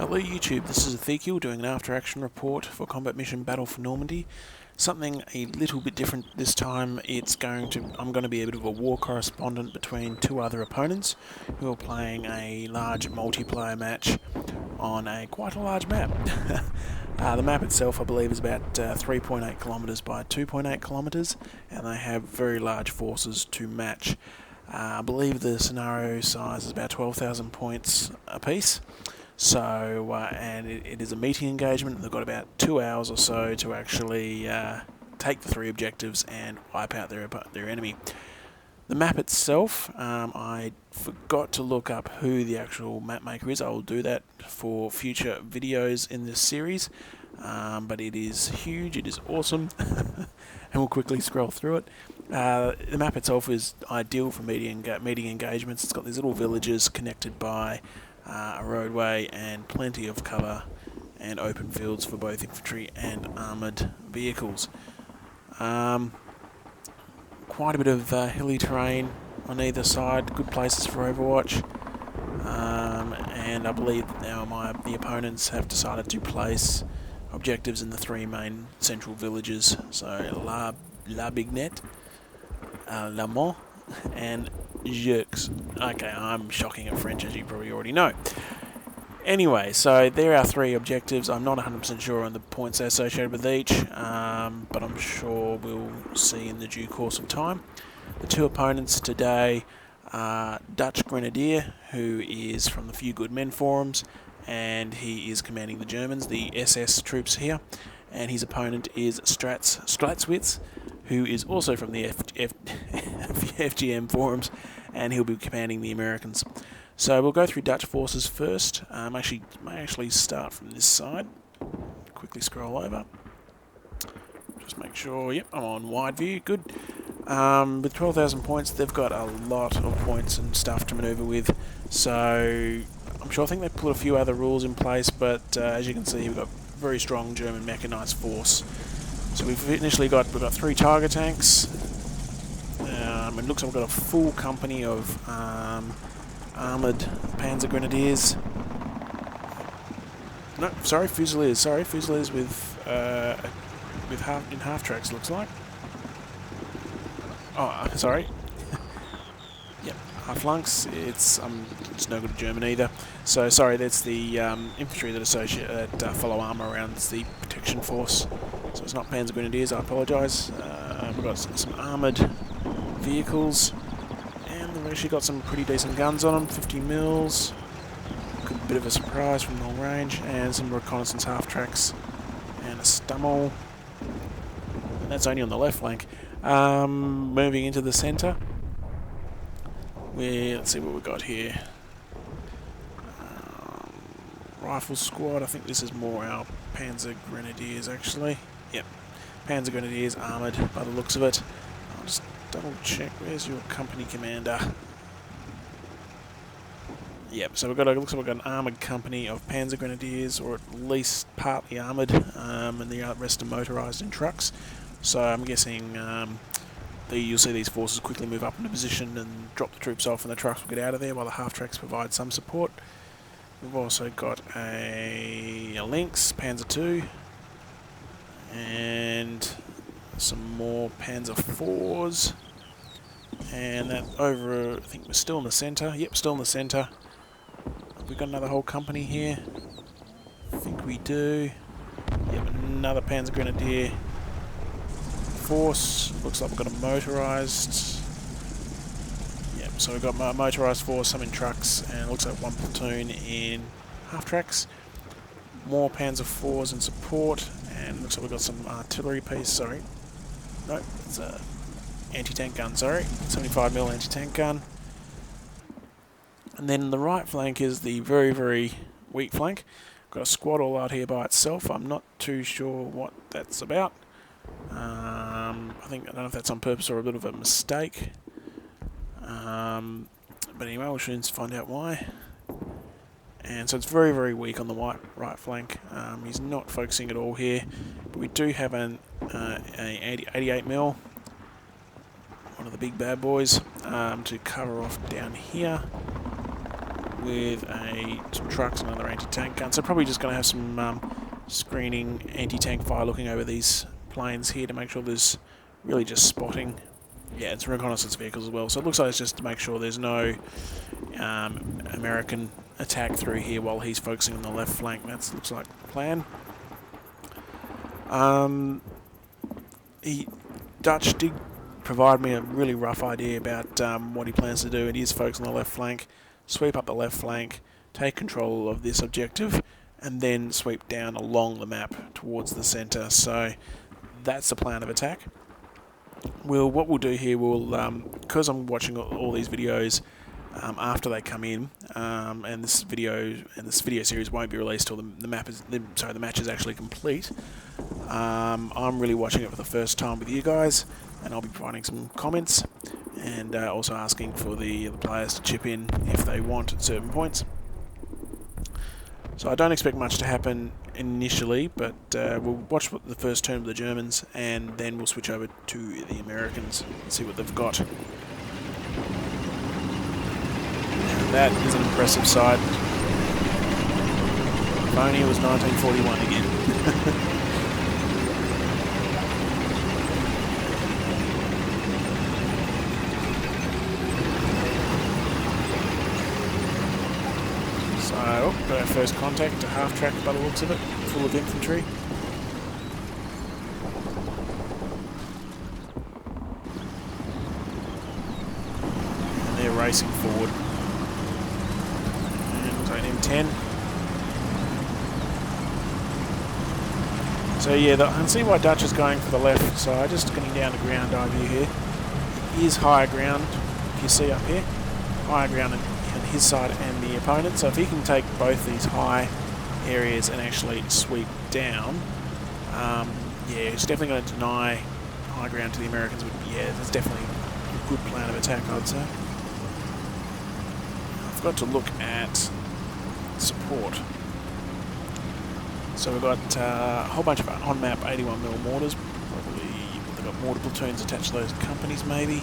Hello YouTube, this is Ezekiel doing an after-action report for Combat Mission Battle for Normandy. Something a little bit different this time. I'm going to be a bit of a war correspondent between two other opponents who are playing a large multiplayer match on quite a large map. The map itself, I believe, is about 3.8 kilometers by 2.8 kilometers, and they have very large forces to match. I believe the scenario size is about 12,000 points apiece. So, and it is a meeting engagement. They've got about 2 hours or so to actually take the 3 objectives and wipe out their enemy. The map itself, I forgot to look up who the actual map maker is. I will do that for future videos in this series. But it is huge, it is awesome, and we'll quickly scroll through it. The map itself is ideal for meeting engagements. It's got these little villages connected by a roadway and plenty of cover and open fields for both infantry and armoured vehicles. Quite a bit of hilly terrain on either side, good places for Overwatch. And I believe now the opponents have decided to place objectives in the 3 main central villages, so La Bignette, La Mont, and Jerks. Okay, I'm shocking at French, as you probably already know. Anyway, so there are 3 objectives. I'm not 100% sure on the points associated with each, but I'm sure we'll see in the due course of time. The 2 opponents today are Dutch Grenadier, who is from the Few Good Men forums, and he is commanding the Germans, the SS troops here, and his opponent is Strachwitz, who is also from the FGM forums, and he'll be commanding the Americans. So we'll go through Dutch forces first. May actually start from this side. Quickly scroll over. Just make sure, yep, I'm on wide view, good. With 12,000 points, they've got a lot of points and stuff to manoeuvre with, so I think they put a few other rules in place, but as you can see, we've got very strong German mechanised force. So we've got 3 Tiger tanks. It looks like we've got a full company of armoured Panzer Grenadiers. No, sorry, Fusiliers. Sorry, Fusiliers with half tracks. Looks like. Oh, sorry. Yep, half flanks. It's no good at German either. So sorry, that's the infantry that follow armour around the protection force. So it's not Panzer Grenadiers, I apologise. We've got some armoured vehicles, and they've actually got some pretty decent guns on them, 50 mils. A bit of a surprise from long range, and some reconnaissance half-tracks, and a Stummel. And that's only on the left flank. Moving into the centre, let's see what we've got here. Rifle squad, I think this is more our Panzer Grenadiers actually. Yep, Panzer Grenadiers armoured by the looks of it. I'll just double check, where's your company commander? Yep, so looks like we've got an armoured company of Panzer Grenadiers, or at least partly armoured, and the rest are motorised in trucks. So I'm guessing you'll see these forces quickly move up into position and drop the troops off, and the trucks will get out of there while the half-tracks provide some support. We've also got a Lynx, Panzer II, and some more Panzer IVs, and that over, I think we're still in the centre. Yep, still in the centre. We've got another whole company here. I think we do. Yep, another Panzer Grenadier force. Looks like we've got a motorised. Yep, so we've got a motorised force, some in trucks, and it looks like 1 platoon in half-tracks. More Panzer IVs in support, and looks like we've got some artillery piece, sorry. No, it's a anti-tank gun, sorry. 75mm anti-tank gun. And then the right flank is the very, very weak flank. Got a squad all out here by itself. I'm not too sure what that's about. I don't know if that's on purpose or a bit of a mistake. But anyway, we'll soon find out why. And so it's very, very weak on the right flank. He's not focusing at all here. But we do have an 88mm, one of the big bad boys, to cover off down here. with some trucks and another anti-tank gun. So probably just going to have some screening anti-tank fire looking over these planes here to make sure there's really just spotting. Yeah, it's reconnaissance vehicles as well. So it looks like it's just to make sure there's no American attack through here while he's focusing on the left flank. That looks like the plan. Dutch did provide me a really rough idea about what he plans to do, and he is focused on the left flank, sweep up the left flank, take control of this objective, and then sweep down along the map towards the centre. So that's the plan of attack. What we'll do here, because I'm watching all these videos after they come in, and this video series won't be released till the match is actually complete. I'm really watching it for the first time with you guys, and I'll be providing some comments and also asking for the players to chip in if they want at certain points. So I don't expect much to happen initially, but we'll watch the first turn of the Germans, and then we'll switch over to the Americans and see what they've got. And that is an impressive sight. If only it was 1941 again. So, got our first contact, a half-track by the looks of it, full of infantry. And they're racing forward. And an M10. So yeah, I can see why Dutch is going for the left side, just getting down the ground eye view here. It is higher ground, if you see up here. Higher ground on his side and the opponent, so if he can take both these high areas and actually sweep down, yeah, it's definitely going to deny high ground to the Americans. Yeah, that's definitely a good plan of attack, I'd say. I've got to look at support. So we've got a whole bunch of on-map 81mm mortars. Probably they've got mortar platoons attached to those companies, maybe.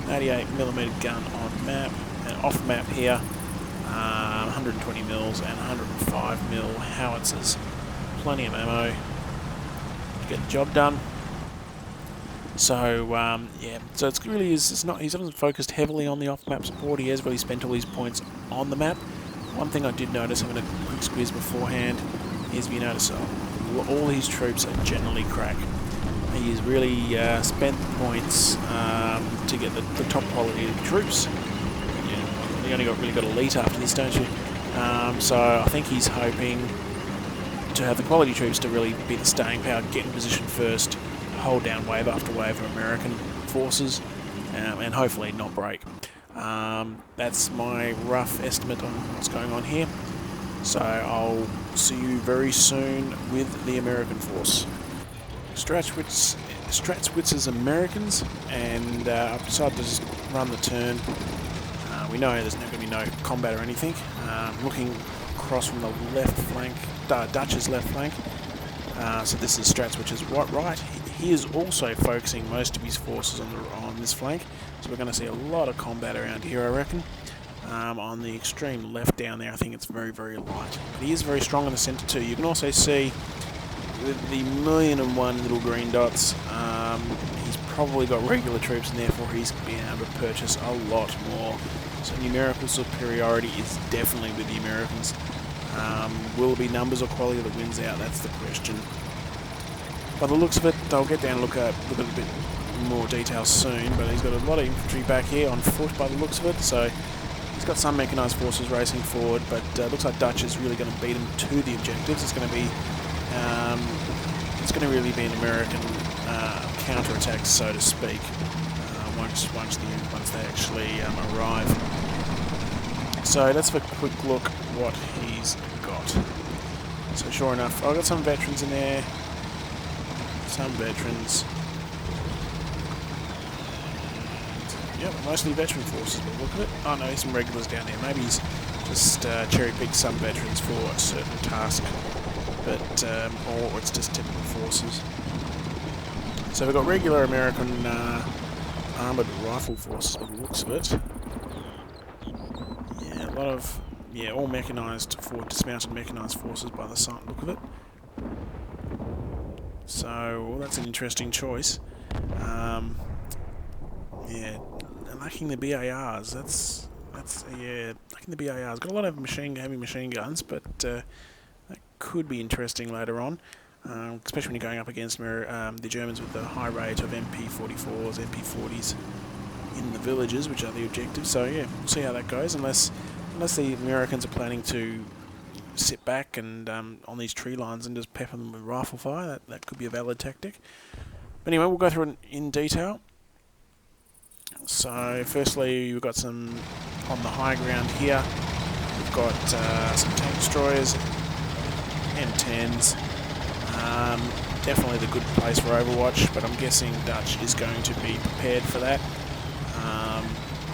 88mm gun on map. And off map here, 120 mils and 105 mil howitzers. Plenty of ammo to get the job done. So yeah, so it's really it's not, he hasn't focused heavily on the off map support. He has really spent all these points on the map. One thing I did notice having a quick squeeze beforehand is, you notice all his troops are generally crack. He's really spent the points to get the top quality of the troops. You only really got elite after this, don't you? So I think he's hoping to have the quality troops to really be the staying power, get in position first, hold down wave after wave of American forces, and hopefully not break. That's my rough estimate on what's going on here. So I'll see you very soon with the American force. Strachwitz's Americans, and I've decided to just run the turn. We know there's not going to be no combat or anything. Looking across from the left flank, Dutch's left flank. So this is Strachwitz's right. He is also focusing most of his forces on this flank. So we're going to see a lot of combat around here, I reckon. On the extreme left down there, I think it's very, very light. But he is very strong in the centre too. You can also see the 1,000,001 little green dots. He's probably got regular troops, and therefore he's being able to purchase a lot more. So numerical superiority is definitely with the Americans. Will it be numbers or quality that wins out? That's the question. By the looks of it, I'll get down and look at a bit more detail soon, but he's got a lot of infantry back here on foot by the looks of it, so he's got some mechanised forces racing forward, but looks like Dutch is really going to beat him to the objectives. It's going to really be an American counter-attack, so to speak, once they actually arrive. So let's have a quick look what he's got. So sure enough, I've got some veterans in there. Some veterans. Yep, mostly veteran forces, but look at it. Oh no, some regulars down there. Maybe he's just cherry-picked some veterans for a certain task, but or it's just typical forces. So we've got regular American armoured rifle forces by the looks of it. Yeah, lot of, yeah, all mechanised for dismounted mechanised forces by the look of it. So, well, that's an interesting choice. Yeah, lacking the BARs. That's yeah, lacking the BARs. Got a lot of heavy machine guns, but that could be interesting later on, especially when you're going up against the Germans with the high rate of MP44s, MP40s in the villages, which are the objectives. So yeah, we'll see how that goes. Unless the Americans are planning to sit back and on these tree lines and just pepper them with rifle fire, that could be a valid tactic. But anyway, we'll go through it in detail. So firstly, we've got some on the high ground here. We've got some tank destroyers, M10s. Definitely the good place for Overwatch, but I'm guessing Dutch is going to be prepared for that. I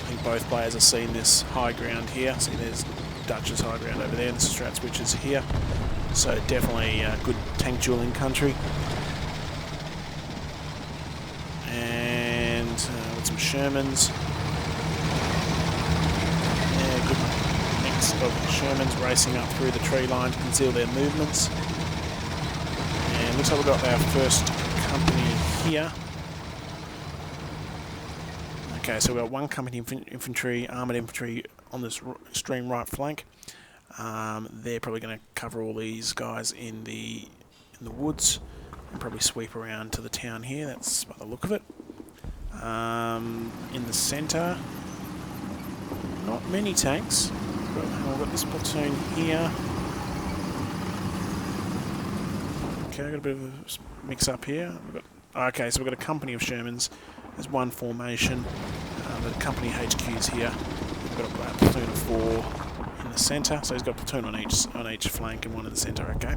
think both players have seen this high ground here. See, there's Dutch's high ground over there, and the Strachwitz is here. So definitely good tank dueling country. And with some Shermans. Yeah, good mix of Shermans racing up through the tree line to conceal their movements. And looks like we've got our first company here. Okay, so we've got one company infantry, armoured infantry on this extreme right flank. They're probably going to cover all these guys in the woods and probably sweep around to the town here. That's by the look of it. In the centre, not many tanks. We've got this platoon here. Okay, I've got a bit of a mix up here. Okay, so we've got a company of Shermans. There's one formation. The company HQ's here. We've got a platoon of 4 in the centre. So he's got a platoon on each flank and one in the centre. Okay.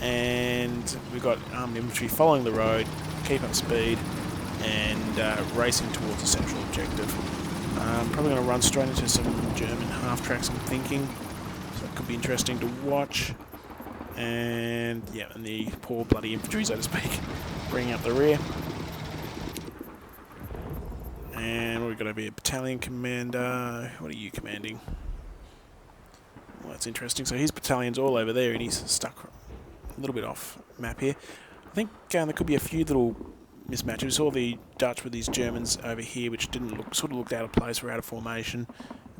And we've got armed infantry following the road, keep up speed, and racing towards the central objective. Probably going to run straight into some German half-tracks, I'm thinking. So it could be interesting to watch. And yeah, and the poor bloody infantry, so to speak, bringing up the rear. And we've got to be a battalion commander. What are you commanding? Well, that's interesting. So his battalion's all over there, and he's stuck a little bit off map here. I think there could be a few little mismatches. We saw the Dutch with these Germans over here, which sort of looked out of place or out of formation.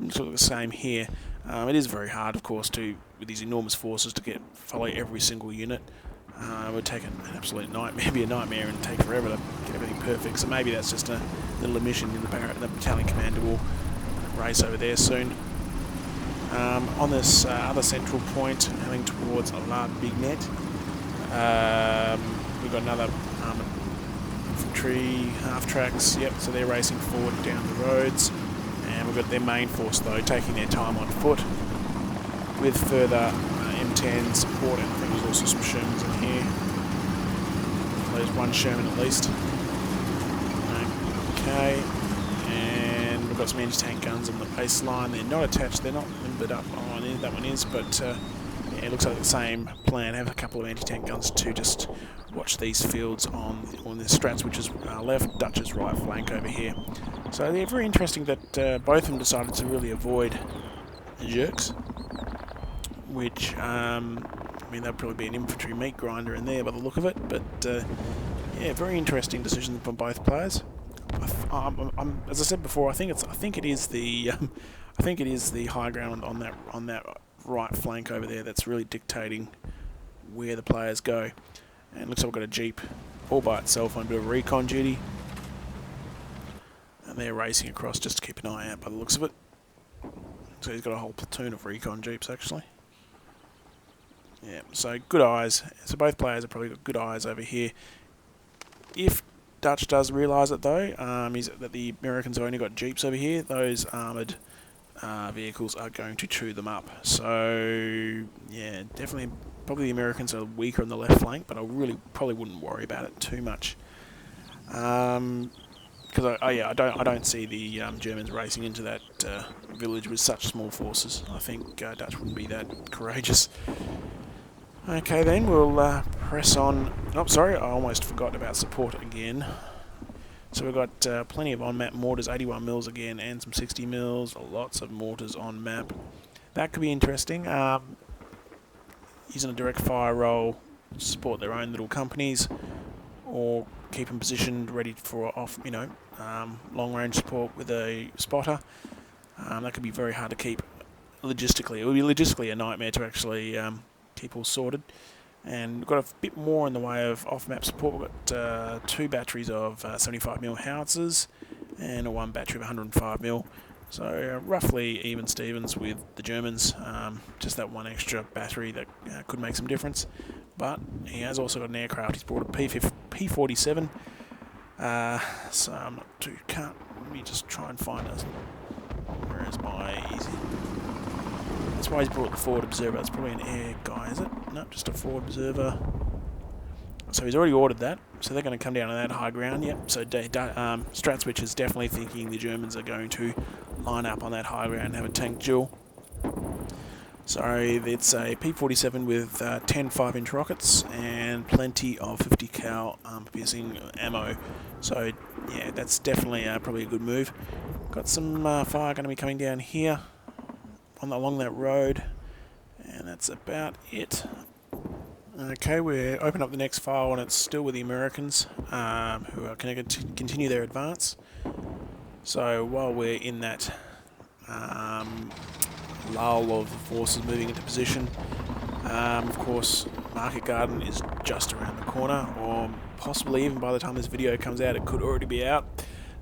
And sort of the same here. It is very hard, of course, with these enormous forces to follow every single unit. It would take an absolute nightmare, be a nightmare, and take forever to get everything perfect. So maybe that's just a little omission in the battalion commander will race over there soon. On this other central point, heading towards a large big net, we've got another infantry half-tracks. Yep, so they're racing forward down the roads. And we've got their main force, though, taking their time on foot with further M10 support. And I think there's also some Shermans in here. There's one Sherman at least. Okay. And we've got some anti-tank guns on the baseline. They're not attached. They're not limbered up. Oh, that one is. But yeah, it looks like the same plan. Have a couple of anti-tank guns to just watch these fields on the Strats, which is left, Dutch's right flank over here. So they're very interesting that both of them decided to really avoid the jerks, which, I mean, there'll probably be an infantry meat grinder in there by the look of it, but yeah, very interesting decision from both players. As I said before, I think it is the high ground on that right flank over there that's really dictating where the players go. And it looks like we've got a Jeep all by itself on a bit of recon duty. And they're racing across just to keep an eye out by the looks of it. So he's got a whole platoon of recon Jeeps, actually. Yeah, so good eyes. So both players have probably got good eyes over here. If Dutch does realise it, though, that the Americans have only got Jeeps over here, those armoured vehicles are going to chew them up. So, yeah, definitely, probably the Americans are weaker on the left flank, but I really probably wouldn't worry about it too much. Because I don't see the Germans racing into that village with such small forces. I think Dutch wouldn't be that courageous. Okay, then we'll press on. Oh, sorry, I almost forgot about support again. So we've got plenty of on-map mortars, 81 mils again, and some 60 mils. Lots of mortars on map. That could be interesting. Using a direct fire role to support their own little companies, or keep them positioned ready for long-range support with a spotter. That could be very hard to keep logistically. It would be logistically a nightmare to actually keep all sorted. And we've got a bit more in the way of off-map support. We've got 2 batteries of 75mm howitzers and 1 battery of 105mm. So roughly even Stevens with the Germans. Just that 1 extra battery that could make some difference. But he has also got an aircraft. He's brought a P-47. So I'm not too... Let me just try and find us. Where is my... That's why he's brought the forward observer. It's probably an air guy, is it? No, just a forward observer. So he's already ordered that. So they're going to come down on that high ground. Yep. So Strachwitz is definitely thinking the Germans are going to line up on that high ground and have a tank duel. So it's a P-47 with 10 5-inch rockets and plenty of 50 cal piercing ammo. So yeah, that's definitely probably a good move. Got some fire going to be coming down here along that road, and that's about it. Okay, we're open up the next file, and it's still with the Americans, who are going to continue their advance. So while we're in that lull of the forces moving into position, of course, Market Garden is just around the corner, or possibly even by the time this video comes out, it could already be out.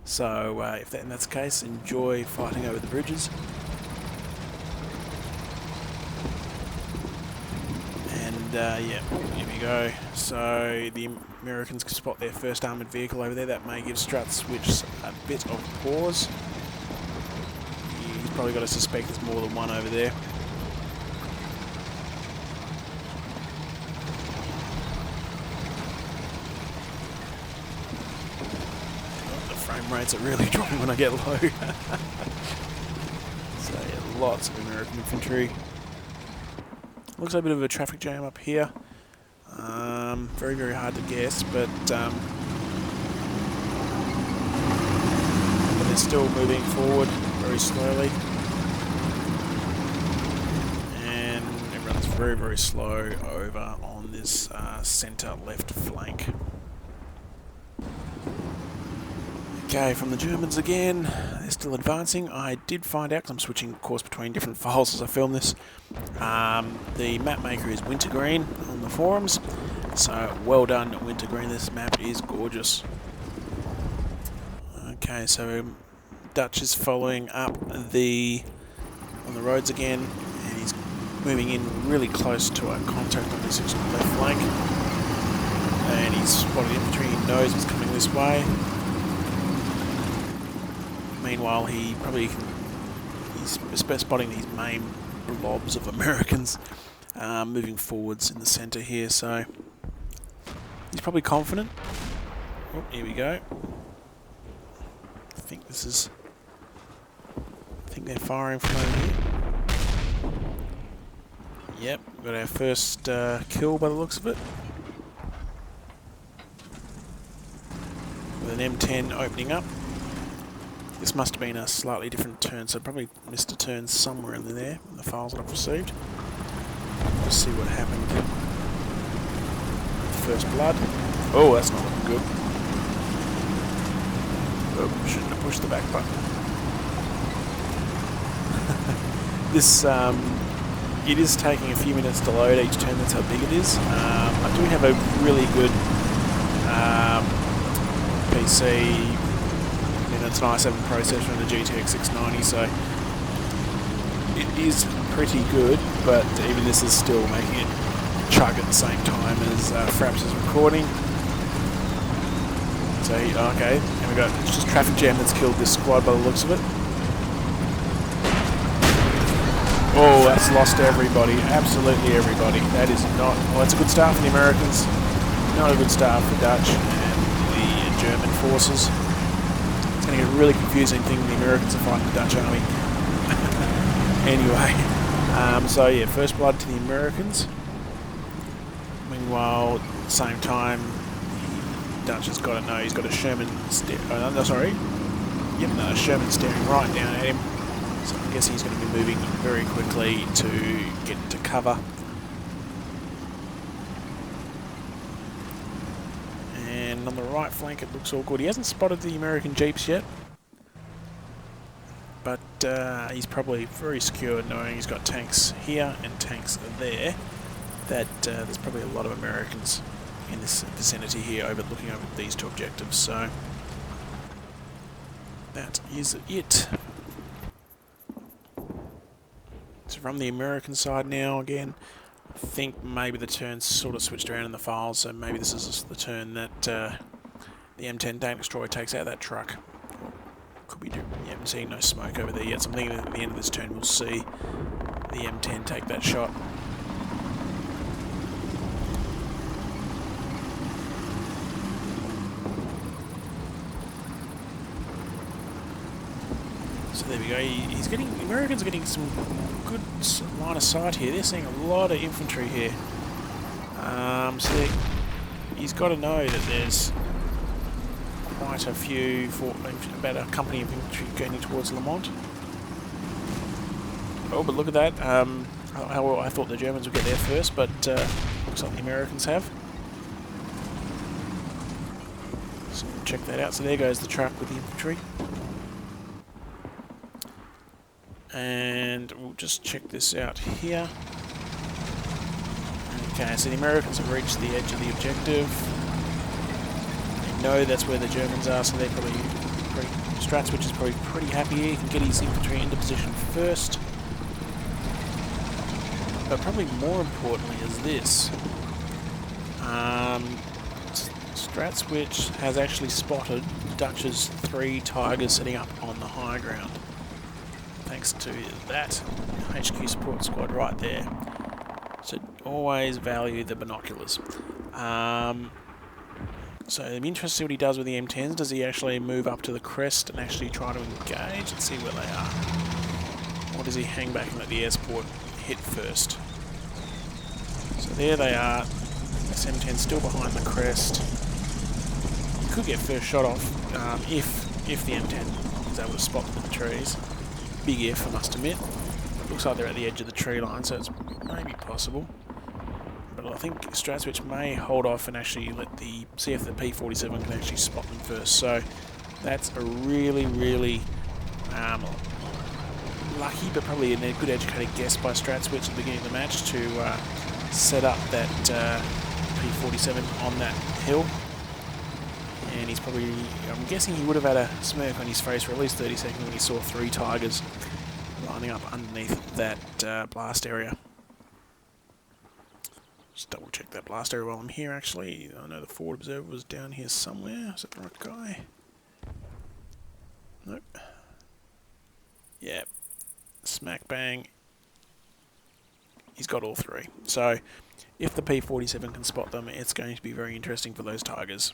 So if that's the case, enjoy fighting over the bridges. Yeah, here we go. So the Americans can spot their first armoured vehicle over there. That may give Strachwitz a bit of pause. He's probably got to suspect there's more than one over there. Oh, the frame rates are really dropping when I get low. So yeah, lots of American infantry. Looks like a bit of a traffic jam up here. Very, very hard to guess, but they're still moving forward very slowly. And everyone's very, very slow over on this centre left flank. Okay, from the Germans again, they're still advancing. I did find out, because I'm switching course between different files as I film this, the map maker is Wintergreen on the forums, so well done Wintergreen, this map is gorgeous. Okay, so Dutch is following up on the roads again, and he's moving in really close to a contact on this left flank, and he's spotted infantry, he knows it's coming this way. Meanwhile, he's spotting these main blobs of Americans moving forwards in the centre here, so he's probably confident. Oh, here we go. I think they're firing from over here. Yep, got our first kill by the looks of it. With an M10 opening up. This must have been a slightly different turn, so I probably missed a turn somewhere in there in the files that I've received. Let's see what happened. First blood. Oh, that's not looking good. Oh, shouldn't have pushed the back button. This, it is taking a few minutes to load each turn, that's how big it is. I do have a really good PC. It's an i7 processor and a GTX 690, so it is pretty good, but even this is still making it chug at the same time as Fraps is recording. So, okay, and we got it's just traffic jam that's killed this squad by the looks of it. Oh, that's lost everybody, absolutely everybody. That is not, well, it's a good start for the Americans, not a good start for Dutch and the German forces. It's going to get a really confusing thing when the Americans are fighting the Dutch army. Anyway, so yeah, first blood to the Americans. Meanwhile, at the same time, Dutch has got to know he's got a Sherman Sherman staring right down at him. So I guess he's going to be moving very quickly to get into cover. And on the right flank it looks all good. He hasn't spotted the American Jeeps yet, but he's probably very secure knowing he's got tanks here and tanks there. That there's probably a lot of Americans in this vicinity here looking over these two objectives, so that is it. So from the American side now again, I think maybe the turn's sort of switched around in the files, so maybe this is the turn that the M10 tank destroyer takes out that truck. Could be doing, yeah, I'm seeing no smoke over there yet, so I'm thinking at the end of this turn we'll see the M10 take that shot. So there we go, the Americans are getting some good line of sight here. They're seeing a lot of infantry here. So he's got to know that there's quite a few, about a company of infantry going towards Lamont. Oh, but look at that. I thought the Germans would get there first, but looks like the Americans have. So we'll check that out. So there goes the truck with the infantry. And we'll just check this out here. Okay, so the Americans have reached the edge of the objective. They know that's where the Germans are, so they're probably Strachwitz is probably pretty happy here. He can get his infantry into position first. But probably more importantly is this. Strachwitz has actually spotted Dutch's 3 Tigers sitting up on the high ground. Thanks to that HQ support squad right there. So always value the binoculars. So I'm interested to see what he does with the M10s. Does he actually move up to the crest and actually try to engage and see where they are? Or does he hang back and let the air support hit first? So there they are. This M10's still behind the crest. You could get first shot off if the M10 is able to spot them in the trees. Big if, I must admit. Looks like they're at the edge of the tree line, so it's maybe possible. But I think Strachwitz may hold off and actually see if the P-47 can actually spot them first. So that's a really, really lucky, but probably a good educated guess by Strachwitz at the beginning of the match to set up that P-47 on that hill. And he's probably, I'm guessing he would have had a smirk on his face for at least 30 seconds when he saw 3 Tigers lining up underneath that blast area. Just double check that blast area while I'm here actually. I know the forward observer was down here somewhere. Is that the right guy? Nope. Yeah. Smack bang. He's got all 3. So if the P-47 can spot them, it's going to be very interesting for those Tigers.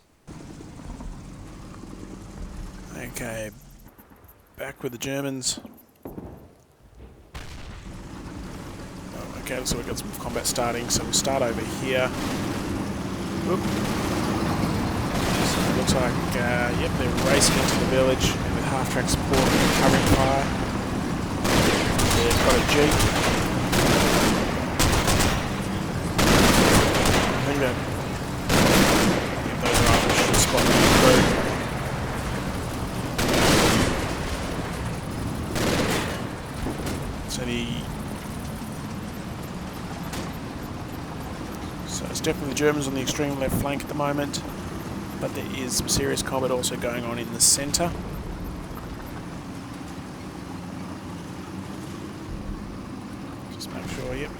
Okay, back with the Germans. Oh, okay, so we've got some combat starting, so we'll start over here. Oop. So it looks like, yep, they're racing into the village and with half-track support and covering fire. They've got a Jeep. I think that, yep, those rifles should spot them through. So it's definitely the Germans on the extreme left flank at the moment, but there is some serious combat also going on in the centre. Just make sure, yep.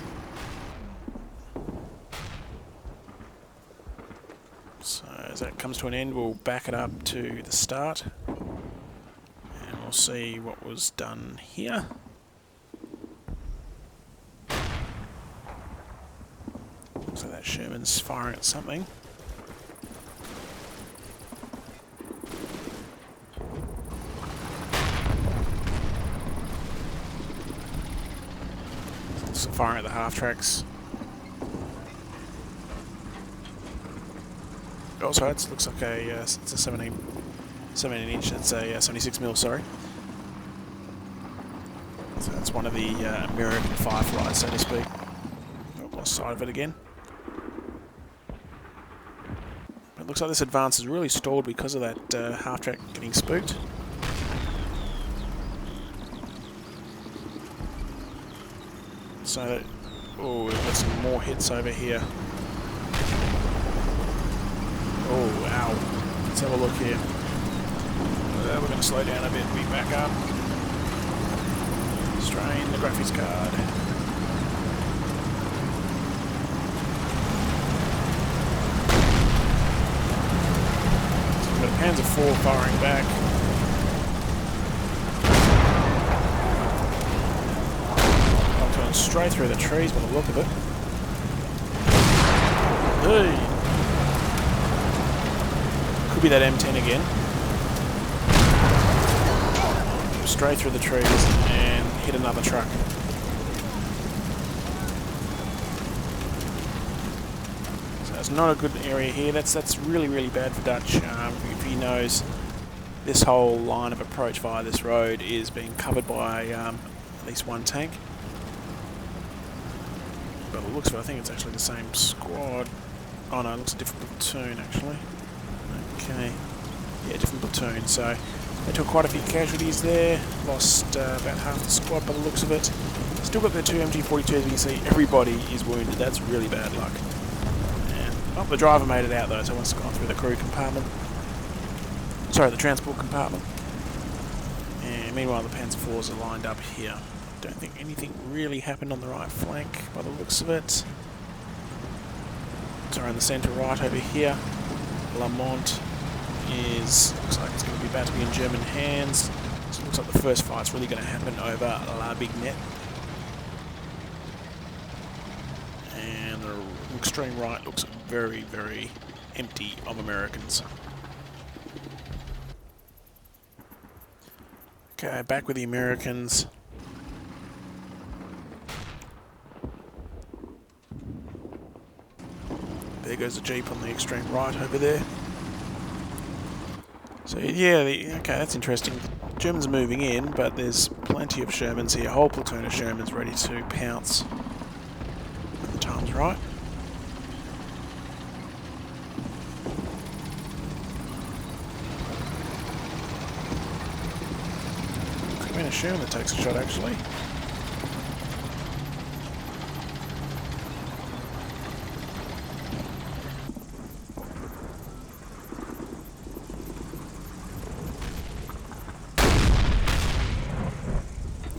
So as that comes to an end, we'll back it up to the start, and we'll see what was done here. So that Sherman's firing at something. So firing at the half tracks. Oh, sorry, it looks like it's a 17 inch. It's a 76mm. Sorry. So that's one of the American Fireflies, so to speak. Oh, lost sight of it again. It looks like this advance is really stalled because of that half-track getting spooked. So, oh, we've got some more hits over here. Oh, ow. Let's have a look here. We're going to slow down a bit, we back up. Strain the graphics card. So we've got a Panzer IV firing back. I'm going straight through the trees by the look of it. Hey! Could be that M10 again. Straight through the trees and hit another truck. So it's not a good area here. That's really, really bad for Dutch. If he knows this whole line of approach via this road is being covered by at least one tank. But it looks like, I think it's actually the same squad. Oh no, it looks a different platoon actually. Okay, yeah, different platoon. So they took quite a few casualties there. Lost about half the squad by the looks of it. Still got the two MG42s. You can see everybody is wounded. That's really bad luck. And oh, the driver made it out though, so once gone through the crew compartment. Sorry, the transport compartment. And meanwhile, the Panzer IVs are lined up here. Don't think anything really happened on the right flank by the looks of it. So in the centre right over here, Lamont looks like it's going to be about to be in German hands. So it looks like the first fight's really going to happen over La Bignette. And the extreme right looks very, very empty of Americans. Okay, back with the Americans. There goes the Jeep on the extreme right over there. So yeah, okay, that's interesting. Germans are moving in, but there's plenty of Shermans here. A whole platoon of Shermans ready to pounce when the time's right. Could have been a Sherman that takes a shot, actually.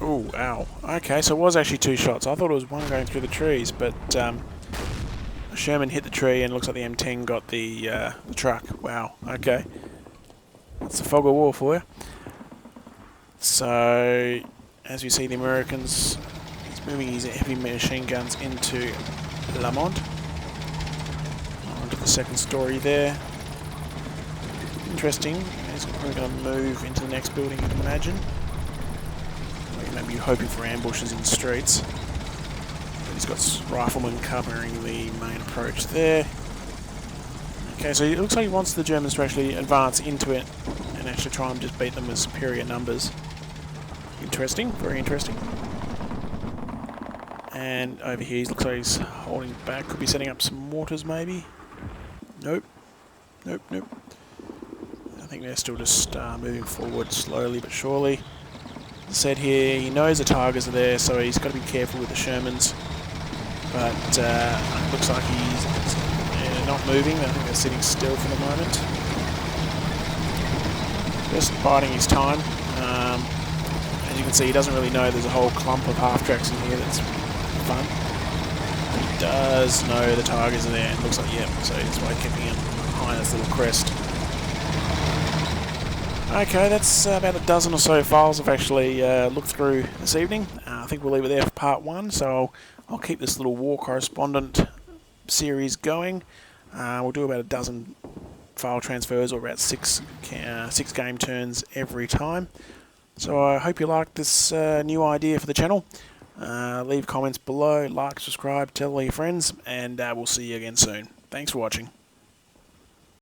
Oh, ow. Okay, so it was actually two shots. I thought it was one going through the trees, but Sherman hit the tree and it looks like the M10 got the truck. Wow, okay. That's the fog of war for you. So, as we see the Americans, he's moving his heavy machine guns into Lamont. Onto the second story there. Interesting. He's probably going to move into the next building, you can imagine. Maybe hoping for ambushes in the streets. But he's got riflemen covering the main approach there. Okay, so it looks like he wants the Germans to actually advance into it and actually try and just beat them with superior numbers. Interesting, very interesting. And over here, he looks like he's holding back. Could be setting up some mortars, maybe. Nope. Nope, nope. I think they're still just moving forward slowly but surely. Said here, he knows the Tigers are there, so he's got to be careful with the Shermans. But it looks like he's not moving. I think they're sitting still for the moment. Just biding his time. As you can see, he doesn't really know there's a whole clump of half-tracks in here that's fun. He does know the Tigers are there, and it looks like, yeah, so that's why keeping him behind this little crest. Okay, that's about a dozen or so files I've actually looked through this evening. I think we'll leave it there for part one, so I'll keep this little war correspondent series going. We'll do about a dozen file transfers, or about six game turns every time. So I hope you like this new idea for the channel. Leave comments below, like, subscribe, tell all your friends, and we'll see you again soon. Thanks for watching.